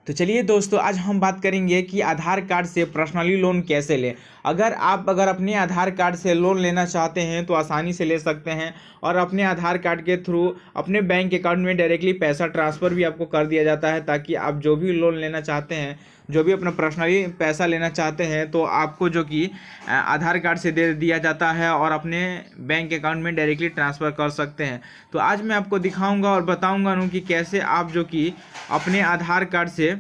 तो चलिए दोस्तों, आज हम बात करेंगे कि आधार कार्ड से पर्सनली लोन कैसे लें। अगर अपने आधार कार्ड से लोन लेना चाहते हैं तो आसानी से ले सकते हैं और अपने आधार कार्ड के थ्रू अपने बैंक अकाउंट में डायरेक्टली पैसा ट्रांसफ़र भी आपको कर दिया जाता है, ताकि आप जो भी लोन लेना चाहते हैं, जो भी अपना पर्सनली पैसा लेना चाहते हैं, तो आपको जो कि आधार कार्ड से दे दिया जाता है और अपने बैंक अकाउंट में डायरेक्टली ट्रांसफ़र कर सकते हैं। तो आज मैं आपको दिखाऊंगा और बताऊंगा कि कैसे आप जो कि अपने आधार कार्ड से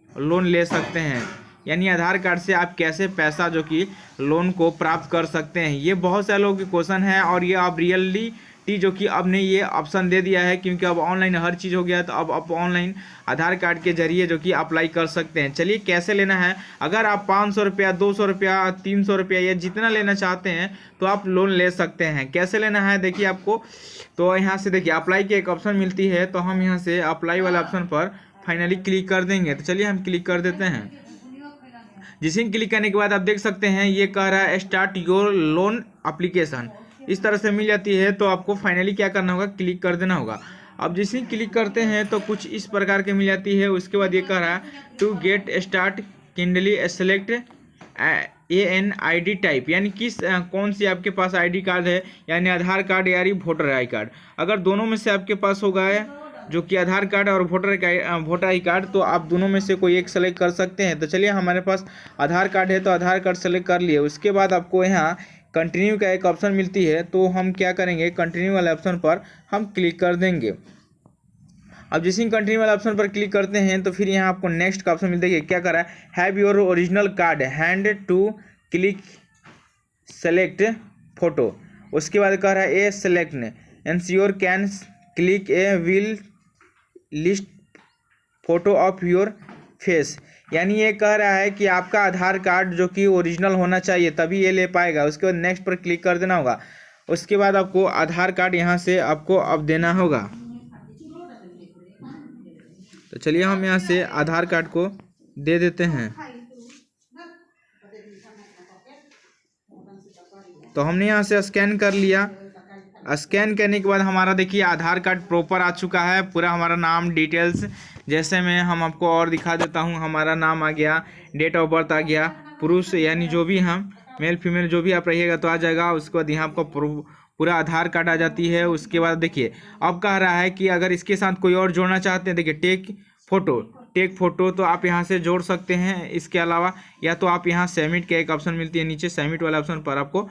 लोन ले सकते हैं, यानी आधार कार्ड से आप कैसे पैसा जो कि लोन को प्राप्त कर सकते हैं। ये बहुत सारे लोगों के क्वेश्चन है और ये अब रियलिटी जो कि अब ने ये ऑप्शन दे दिया है, क्योंकि अब ऑनलाइन हर चीज़ हो गया है। तो अब आप ऑनलाइन आधार कार्ड के जरिए जो कि अप्लाई कर सकते हैं। चलिए कैसे लेना है। अगर आप 500 रुपया, 200 रुपया, 300 रुपया या जितना लेना चाहते हैं तो आप लोन ले सकते हैं। कैसे लेना है देखिए आपको। तो यहाँ से देखिए अप्लाई की एक ऑप्शन मिलती है, तो हम यहाँ से अप्लाई वाला ऑप्शन पर फाइनली क्लिक कर देंगे। तो चलिए हम क्लिक कर देते हैं। जिसे क्लिक करने के बाद आप देख सकते हैं ये कह रहा है स्टार्ट योर लोन एप्लीकेशन, इस तरह से मिल जाती है। तो आपको फाइनली क्या करना होगा, क्लिक कर देना होगा। अब जिसे क्लिक करते हैं तो कुछ इस प्रकार के मिल जाती है। उसके बाद ये कह रहा है to get start kindly select AN ID type, यानी किस कौन सी आपके पास ID कार्ड है, यानी आधार कार्ड या वोटर आई कार्ड। अगर दोनों में से आपके पास होगा है जो कि आधार कार्ड और वोटर आई कार्ड, तो आप दोनों में से कोई एक सेलेक्ट कर सकते हैं। तो चलिए हमारे पास आधार कार्ड है तो आधार कार्ड सेलेक्ट कर लिए। उसके बाद आपको यहाँ कंटिन्यू का एक ऑप्शन मिलती है, तो हम क्या करेंगे, कंटिन्यू वाले ऑप्शन पर हम क्लिक कर देंगे। अब जैसे ही कंटिन्यू वाले ऑप्शन पर क्लिक करते हैं तो फिर यहाँ आपको नेक्स्ट का ऑप्शन मिलता है। क्या कर रहा है, have your original card hand to click select photo. उसके बाद कह रहा है a select ensure can click a will list photo of your face, यानी ये कह रहा है कि आपका आधार कार्ड जो कि ओरिजिनल होना चाहिए तभी ये ले पाएगा। उसके बाद नेक्स्ट पर क्लिक कर देना होगा। उसके बाद आपको आधार कार्ड यहाँ से आपको अब देना होगा। तो चलिए हम यहाँ से आधार कार्ड को दे देते हैं। तो हमने यहाँ से स्कैन कर लिया। स्कैन करने के बाद हमारा देखिए आधार कार्ड प्रॉपर आ चुका है, पूरा हमारा नाम डिटेल्स। जैसे मैं हम आपको और दिखा देता हूँ, हमारा नाम आ गया, डेट ऑफ बर्थ आ गया, पुरुष यानी जो भी हम मेल फीमेल जो भी आप रहिएगा तो आ जाएगा। उसके बाद यहाँ आपको पूरा आधार कार्ड आ जाती है। उसके बाद देखिए अब कह रहा है कि अगर इसके साथ कोई और जोड़ना चाहते हैं, देखिए टेक फोटो तो आप यहाँ से जोड़ सकते हैं। इसके अलावा या तो आप यहाँ सबमिट का एक ऑप्शन मिलती है नीचे, सबमिट वाला ऑप्शन पर आपको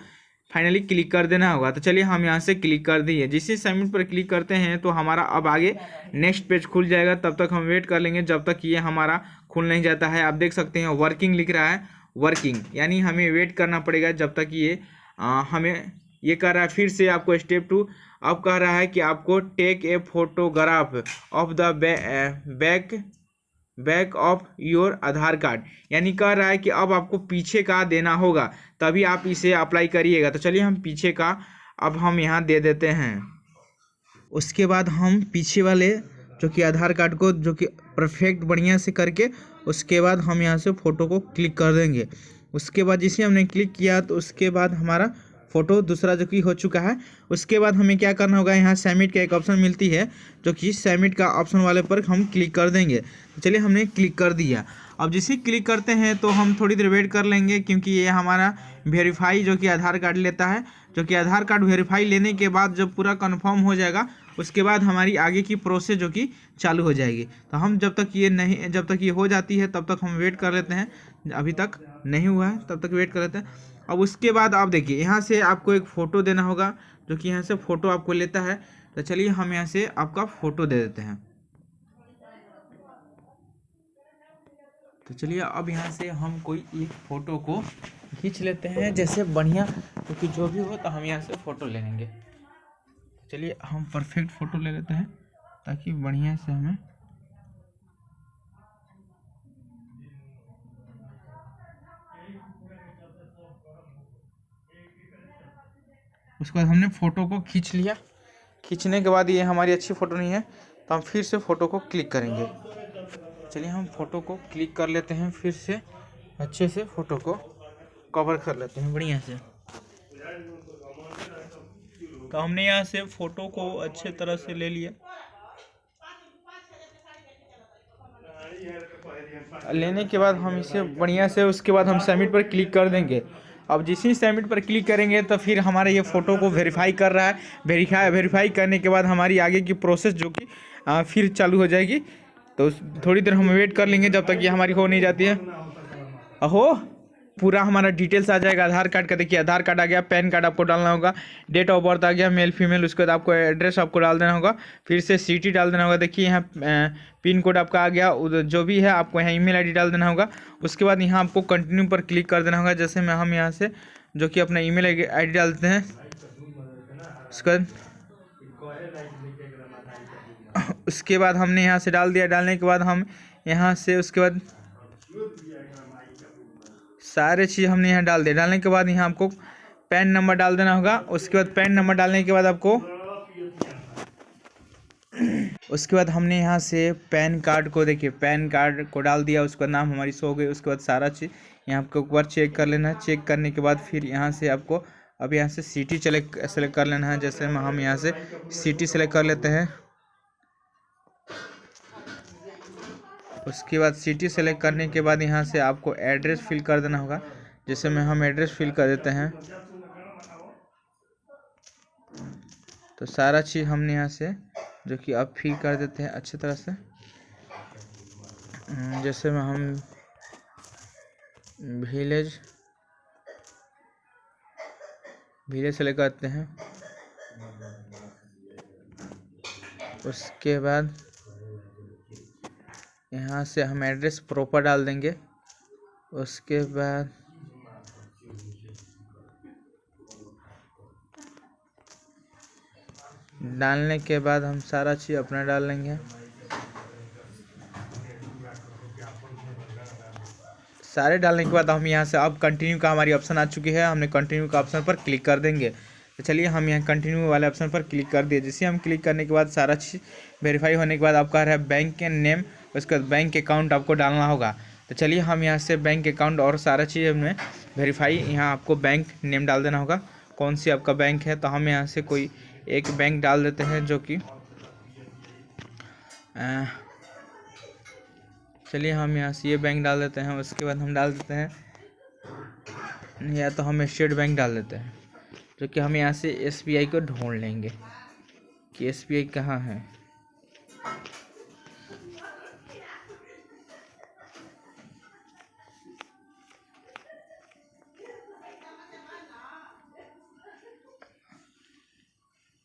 फाइनली क्लिक कर देना होगा। तो चलिए हम यहाँ से क्लिक कर दिए। जिससे सबमिट पर क्लिक करते हैं तो हमारा अब आगे नेक्स्ट पेज खुल जाएगा। तब तक हम वेट कर लेंगे जब तक ये हमारा खुल नहीं जाता है। आप देख सकते हैं वर्किंग लिख रहा है, वर्किंग यानी हमें वेट करना पड़ेगा जब तक ये हमें ये कह रहा है। फिर से आपको स्टेप 2 अब कह रहा है कि आपको take a photograph of the back of your Aadhaar card, यानी कह रहा है कि अब आपको पीछे का देना होगा तभी आप इसे अप्लाई करिएगा। तो चलिए हम पीछे का अब हम यहाँ दे देते हैं। उसके बाद हम पीछे वाले जो कि आधार कार्ड को जो कि परफेक्ट बढ़िया से करके उसके बाद हम यहाँ से फ़ोटो को क्लिक कर देंगे। उसके बाद जिसे हमने क्लिक किया तो उसके बाद हमारा फ़ोटो दूसरा जो कि हो चुका है। उसके बाद हमें क्या करना होगा, यहाँ सबमिट का एक ऑप्शन मिलती है जो कि सबमिट का ऑप्शन वाले पर हम क्लिक कर देंगे। तो चलिए हमने क्लिक कर दिया। अब जैसे क्लिक करते हैं तो हम थोड़ी देर वेट कर लेंगे, क्योंकि ये हमारा वेरीफाई जो कि आधार कार्ड लेता है। जो कि आधार कार्ड वेरीफाई लेने के बाद जब पूरा कन्फर्म हो जाएगा उसके बाद हमारी आगे की प्रोसेस जो कि चालू हो जाएगी। तो हम जब तक ये हो जाती है तब तक हम वेट कर लेते हैं। अभी तक नहीं हुआ है तब तक वेट कर लेते हैं। अब उसके बाद आप देखिए यहाँ से आपको एक फ़ोटो देना होगा, जो कि यहाँ से फ़ोटो आपको लेता है। तो चलिए हम यहाँ से आपका फ़ोटो दे देते हैं। तो चलिए अब यहाँ से हम कोई एक फ़ोटो को खींच लेते हैं, जैसे बढ़िया क्योंकि जो भी हो तो हम यहाँ से फ़ोटो ले लेंगे। चलिए हम परफेक्ट फ़ोटो ले लेते हैं ताकि बढ़िया से हमें उसके बाद हमने फ़ोटो को खींच लिया। खींचने के बाद ये हमारी अच्छी फ़ोटो नहीं है तो हम फिर से फ़ोटो को क्लिक करेंगे। चलिए हम फ़ोटो को क्लिक कर लेते हैं, फिर से अच्छे से फ़ोटो को कवर कर लेते हैं बढ़िया से। तो हमने यहाँ से फ़ोटो को अच्छे तरह से ले लिया। लेने के बाद हम इसे बढ़िया से, उसके बाद हम सबमिट पर क्लिक कर देंगे। अब जिस ही सबमिट पर क्लिक करेंगे तो फिर हमारे ये फ़ोटो को वेरीफाई कर रहा है। वेरीफाई करने के बाद हमारी आगे की प्रोसेस जो कि फिर चालू हो जाएगी। तो थोड़ी देर हम वेट कर लेंगे जब तक ये हमारी हो नहीं जाती है। अहो, पूरा हमारा डिटेल्स आ जाएगा आधार कार्ड का। देखिए आधार कार्ड आ गया, पैन कार्ड आपको डालना होगा, डेट ऑफ बर्थ आ गया, मेल फीमेल, उसके बाद आपको एड्रेस आपको डाल देना होगा, फिर से सिटी डाल देना होगा। देखिए यहाँ पिन कोड आपका आ गया, जो भी है आपको यहाँ ईमेल आईडी डाल देना होगा। उसके बाद यहाँ आपको कंटिन्यू पर क्लिक कर देना होगा। जैसे में हम यहाँ से जो कि अपना ईमेल आईडी डालते हैं, उसके बाद हमने यहाँ से डाल दिया। डालने के बाद हम यहाँ से उसके बाद सारे चीज़ हमने यहाँ डाल दिया। डालने के बाद यहाँ आपको पैन नंबर डाल देना होगा। उसके बाद पैन नंबर डालने के बाद आपको उसके बाद हमने यहाँ से पैन कार्ड को, देखिए पैन कार्ड को डाल दिया। उसका नाम हमारी शो हो गई। उसके बाद सारा चीज़ यहाँ आपको एक बार चेक कर लेना है। चेक करने के बाद फिर यहाँ से आपको अब यहाँ से सिटी सेलेक्ट कर लेना है। जैसे हम यहाँ से सिटी सेलेक्ट कर लेते हैं। उसके बाद सिटी सेलेक्ट करने के बाद यहाँ से आपको एड्रेस फिल कर देना होगा। जैसे में हम एड्रेस फिल कर देते हैं। तो सारा चीज़ हमने यहाँ से जो कि अब फिल कर देते हैं अच्छी तरह से। जैसे में हम विलेज सेलेक्ट करते हैं। उसके बाद यहाँ से हम एड्रेस प्रॉपर डाल देंगे। उसके बाद डालने के बाद हम सारा चीज़ अपना डाल लेंगे। सारे डालने के बाद हम यहाँ से अब कंटिन्यू का हमारी ऑप्शन आ चुकी है। हमने कंटिन्यू का ऑप्शन पर क्लिक कर देंगे। तो चलिए हम यहाँ कंटिन्यू वाले ऑप्शन पर क्लिक कर दिए। जैसे हम क्लिक करने के बाद सारा चीज़ वेरीफाई होने के बाद आपका आ रहा है बैंक के नेम, उसके बाद बैंक अकाउंट आपको डालना होगा। तो चलिए हम यहाँ से बैंक अकाउंट और सारा चीज़ हमने वेरीफाई, यहाँ आपको बैंक नेम डाल देना होगा, कौन सी आपका बैंक है। तो हम यहाँ से कोई एक बैंक डाल देते हैं जो कि चलिए हम यहाँ से ये बैंक डाल देते हैं। उसके बाद हम डाल देते हैं, या तो हम स्टेट बैंक डाल देते हैं, जो कि हम यहाँ से SBI को ढूंढ लेंगे कि SBI कहाँ है।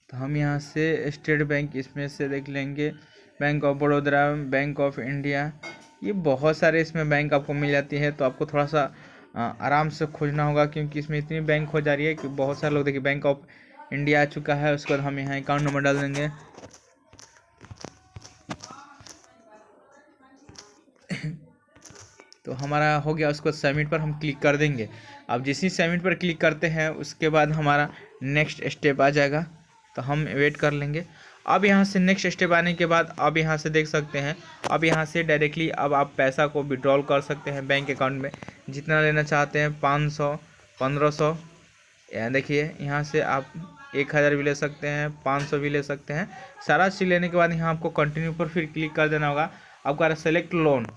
तो हम यहाँ से स्टेट बैंक इसमें से देख लेंगे, bank of Baroda, bank of India, ये बहुत सारे इसमें बैंक आपको मिल जाती है। तो आपको थोड़ा सा आराम से खोजना होगा, क्योंकि इसमें इतनी बैंक हो जा रही है कि बहुत सारे लोग, देखिए बैंक ऑफ इंडिया आ चुका है। उसके बाद हम यहाँ अकाउंट नंबर डाल देंगे। तो हमारा हो गया। उसको सबमिट पर हम क्लिक कर देंगे। अब जिस ही सबमिट पर क्लिक करते हैं उसके बाद हमारा नेक्स्ट स्टेप आ जाएगा। तो हम वेट कर लेंगे। अब यहाँ से नेक्स्ट स्टेप आने के बाद अब यहाँ से देख सकते हैं, अब यहाँ से डायरेक्टली अब आप पैसा को विड्रॉल कर सकते हैं बैंक अकाउंट में, जितना लेना चाहते हैं, 500, 1500। देखिए यहाँ से आप 1000 भी ले सकते हैं, 500 भी ले सकते हैं। सारा चीज़ लेने के बाद यहाँ आपको कंटिन्यू पर फिर क्लिक कर देना होगा। आपका सेलेक्ट लोन,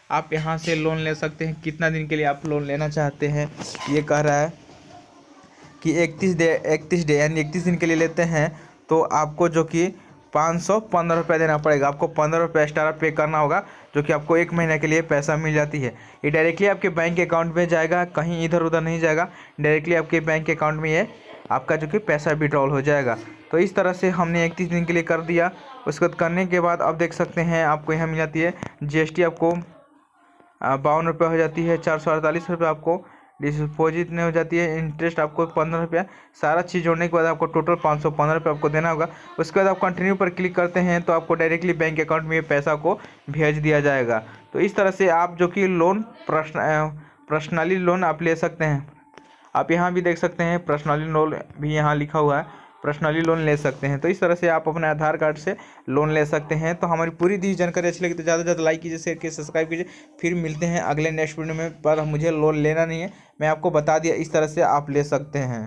आप यहाँ से लोन ले सकते हैं। कितना दिन के लिए आप लोन लेना चाहते हैं, ये कह रहा है कि 31 डे यानी 31 दिन के लिए लेते हैं तो आपको जो कि 515 रुपये देना पड़ेगा। आपको 15 रुपये एक्स्ट्रा पे करना होगा, जो कि आपको 1 महीने के लिए पैसा मिल जाती है। ये डायरेक्टली आपके बैंक अकाउंट में जाएगा, कहीं इधर उधर नहीं जाएगा, डायरेक्टली आपके बैंक अकाउंट में ये आपका जो कि पैसा विड्रॉल हो जाएगा। तो इस तरह से हमने 31 दिन के लिए कर दिया। उसके बाद करने के बाद अब देख सकते हैं आपको यहाँ मिल जाती है GST आपको 52 रुपये हो जाती है, 448 रुपये आपको डिपॉजिट में हो जाती है, इंटरेस्ट आपको 15 रुपया। सारा चीज़ जोड़ने के बाद आपको टोटल 515 रुपये आपको देना होगा। उसके बाद आप कंटिन्यू पर क्लिक करते हैं तो आपको डायरेक्टली बैंक अकाउंट में ये पैसा को भेज दिया जाएगा। तो इस तरह से आप जो कि लोन पर्सनली लोन आप ले सकते हैं। आप यहाँ भी देख सकते हैं पर्सनली लोन भी यहाँ लिखा हुआ है, पर्सनली लोन ले सकते हैं। तो इस तरह से आप अपने आधार कार्ड से लोन ले सकते हैं। तो हमारी पूरी दी जानकारी अच्छी लगी तो ज़्यादा से ज़्यादा लाइक कीजिए, शेयर कीजिए, सब्सक्राइब कीजिए। फिर मिलते हैं अगले नेक्स्ट वीडियो में। पर मुझे लोन लेना नहीं है, मैं आपको बता दिया इस तरह से आप ले सकते हैं।